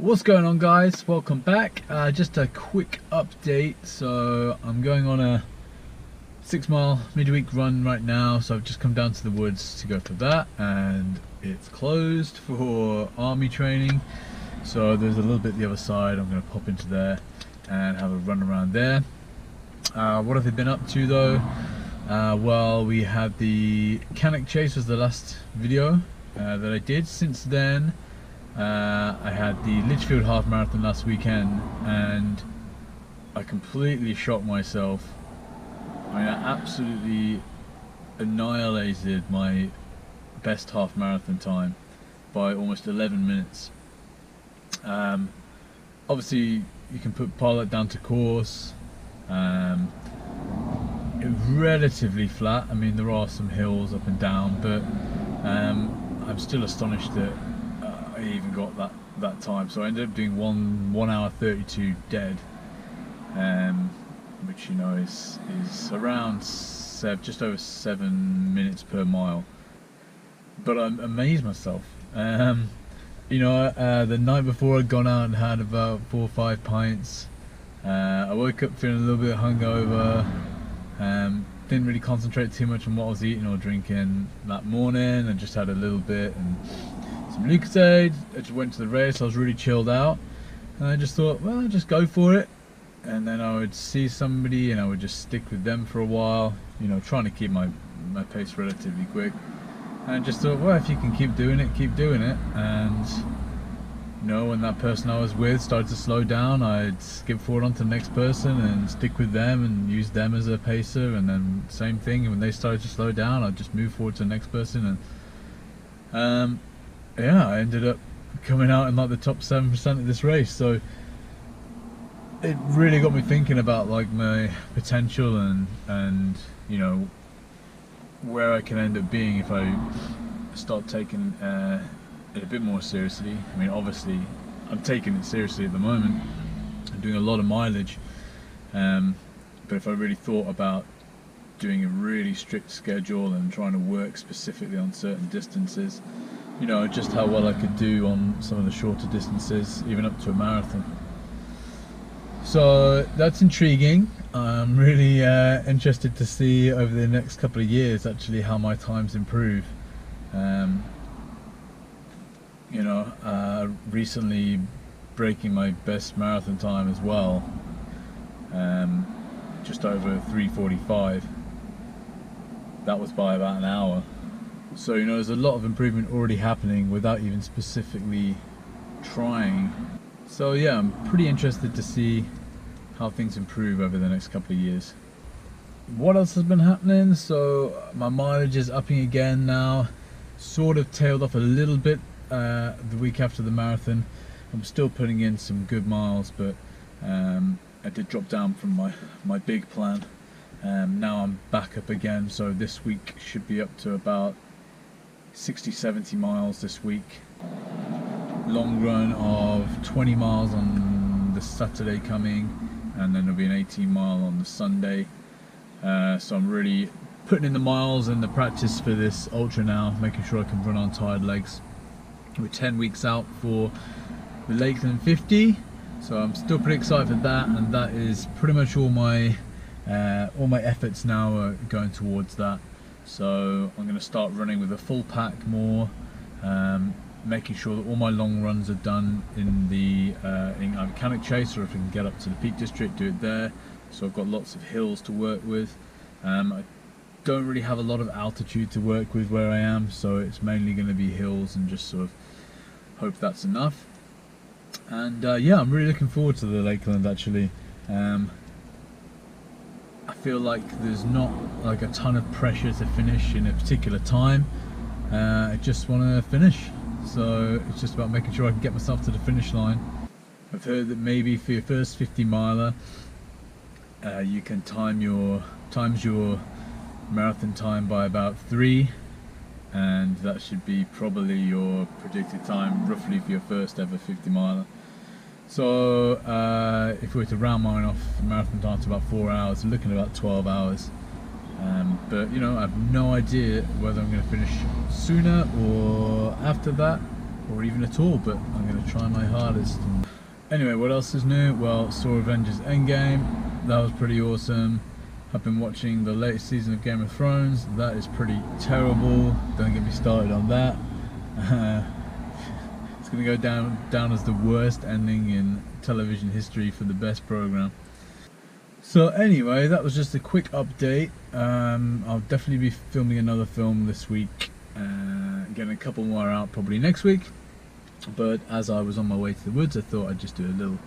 What's going on, guys? Welcome back. Just a quick update. So I'm going on a 6-mile midweek run right now, so I've just come down to the woods to go for that, and it's closed for army training, so there's a little bit the other side. I'm going to pop into there and have a run around there. What have I been up to though? Well, we had the Cannock Chase was the last video that I did. Since then I had the Lichfield half marathon last weekend, and I completely shocked myself. I mean, I absolutely annihilated my best half marathon time by almost 11 minutes. Obviously you can pile that down to course. It was relatively flat. I mean, there are some hills up and down, but I'm still astonished that I even got that time. So I ended up doing 1 hour 32 dead, which, you know, is around just over 7 minutes per mile. But I'm amazed myself. You know, the night before I'd gone out and had about 4 or 5 pints. I woke up feeling a little bit hungover. Didn't really concentrate too much on what I was eating or drinking that morning. I just had a little bit and some Lucozade. I just went to the race. I was really chilled out, and I just thought, well, just go for it. And then I would see somebody and I would just stick with them for a while, you know, trying to keep my pace relatively quick. And I just thought, well, if you can keep doing it, keep doing it. And you know, when that person I was with started to slow down, I'd skip forward onto the next person and stick with them and use them as a pacer. And then same thing, when they started to slow down, I'd just move forward to the next person. And yeah, I ended up coming out in like the top 7% of this race. So it really got me thinking about like my potential and you know, where I can end up being if I start taking it a bit more seriously. I mean, obviously I'm taking it seriously at the moment. I'm doing a lot of mileage, but if I really thought about doing a really strict schedule and trying to work specifically on certain distances, you know, just how well I could do on some of the shorter distances, even up to a marathon. So that's intriguing. I'm really interested to see over the next couple of years actually how my times improve. You know, recently breaking my best marathon time as well, just over 3:45. That was by about an hour. So, you know, there's a lot of improvement already happening without even specifically trying. So yeah, I'm pretty interested to see how things improve over the next couple of years. What else has been happening? So my mileage is upping again now. Sort of tailed off a little bit the week after the marathon. I'm still putting in some good miles, but I did drop down from my big plan. Now I'm back up again, so this week should be up to about 60-70 miles this week. Long run of 20 miles on the Saturday coming, and then there'll be an 18-mile on the Sunday. So I'm really putting in the miles and the practice for this ultra now, making sure I can run on tired legs. We're 10 weeks out for the Lakeland 50, so I'm still pretty excited for that, and that is pretty much all my efforts now are going towards that. So I'm going to start running with a full pack more, making sure that all my long runs are done in the in either Cannock Chase, or if I can get up to the Peak District, do it there. So I've got lots of hills to work with. I don't really have a lot of altitude to work with where I am, so it's mainly going to be hills, and just sort of hope that's enough. And yeah, I'm really looking forward to the Lakeland actually. I feel like there's not like a ton of pressure to finish in a particular time. I just want to finish, so it's just about making sure I can get myself to the finish line. I've heard that maybe for your first 50 miler you can times your marathon time by about 3, and that should be probably your predicted time roughly for your first ever 50 miler. So if we were to round mine off marathon time to about 4 hours, we're looking at about 12 hours. But you know, I have no idea whether I'm going to finish sooner or after that. or even at all, but I'm going to try my hardest. Anyway, what else is new? Well, saw Avengers Endgame. That was pretty awesome. I've been watching the latest season of Game of Thrones. That is pretty terrible. Don't get me started on that. It's going to go down as the worst ending in television history for the best program. So anyway, that was just a quick update. I'll definitely be filming another film this week. Getting a couple more out probably next week. But as I was on my way to the woods, I thought I'd just do a little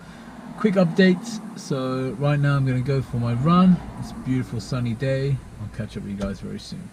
quick update. So right now I'm going to go for my run. It's a beautiful sunny day. I'll catch up with you guys very soon.